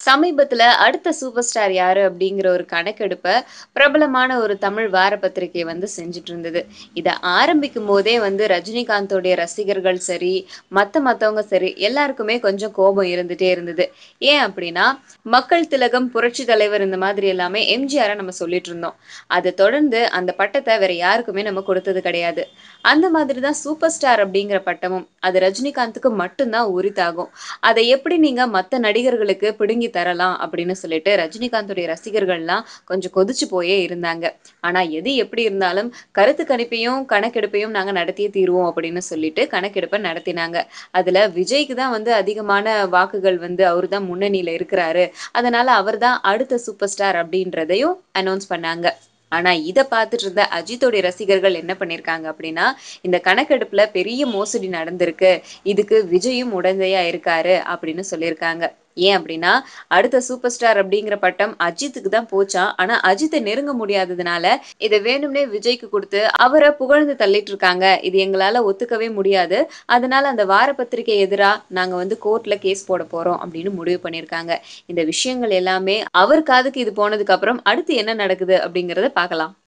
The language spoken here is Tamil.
சமீபத்துல அடுத்த சூப்பர் ஸ்டார் யாரு அப்படிங்கிற ஒரு கணக்கெடுப்ப பிரபலமான ஒரு தமிழ் வார பத்திரிகை செஞ்சுட்டு இருந்தது. இத ஆரம்பிக்கும் போதே ரஜினிகாந்தோடைய ரசிகர்கள் சரி, மத்தவங்க சரி எல்லாருக்குமே கொஞ்சம் கோபம் இருந்துட்டே இருந்தது. ஏன் அப்படின்னா, மக்கள் திலகம், புரட்சி தலைவர் இந்த மாதிரி எல்லாமே எம்ஜிஆர நம்ம சொல்லிட்டு இருந்தோம். அத தொடர்ந்து அந்த பட்டத்த வேற யாருக்குமே நம்ம கொடுத்தது கிடையாது. அந்த மாதிரி தான் சூப்பர் ஸ்டார் அப்படிங்கிற பட்டமும் அது ரஜினிகாந்துக்கு மட்டும் தான் உரித்தாகும். அத எப்படி நீங்க மத்த நடிகர்களுக்கு பிடுங்கி தரலாம் அப்படின்னு சொல்லிட்டு ரஜினிகாந்துடைய ரசிகர்கள்லாம் கொஞ்சம் கொதிச்சு போயே இருந்தாங்க. ஆனா எது எப்படி இருந்தாலும் கருத்து கணிப்பையும், கணக்கெடுப்பையும் நாங்க நடத்தியே தீருவோம் அப்படின்னு சொல்லிட்டு கணக்கெடுப்ப நடத்தினாங்க. அதுல விஜய்க்கு தான் அதிகமான வாக்குகள் அவரு தான் முன்னணியில இருக்கிறாரு. அதனால அவர் தான் அடுத்த சூப்பர் ஸ்டார் அப்படின்றதையும் அனௌன்ஸ் பண்ணாங்க. ஆனா இத பார்த்துட்டு இருந்த அஜித்தோட ரசிகர்கள் என்ன பண்ணியிருக்காங்க அப்படின்னா, இந்த கணக்கெடுப்புல பெரிய மோசடி நடந்திருக்கு. இதுக்கு விஜயும் உடந்தையா இருக்காரு அப்படின்னு சொல்லியிருக்காங்க. ஏன் அப்படின்னா, அடுத்த சூப்பர் ஸ்டார் அப்படிங்கிற பட்டம் அஜித்துக்கு தான் போச்சாம். ஆனா அஜித்த நெருங்க முடியாததுனால, இத வேணும்னே விஜய்க்கு குடுத்து அவர புகழ்ந்து தள்ளிட்டு இருக்காங்க. இது எங்களால ஒத்துக்கவே முடியாது. அதனால அந்த வார பத்திரிகை எதிரா நாங்க கோர்ட்ல கேஸ் போட போறோம் அப்படின்னு முடிவு பண்ணியிருக்காங்க. இந்த விஷயங்கள் எல்லாமே அவர் காதுக்கு இது போனதுக்கு அப்புறம் அடுத்து என்ன நடக்குது அப்படிங்கிறத பார்க்கலாம்.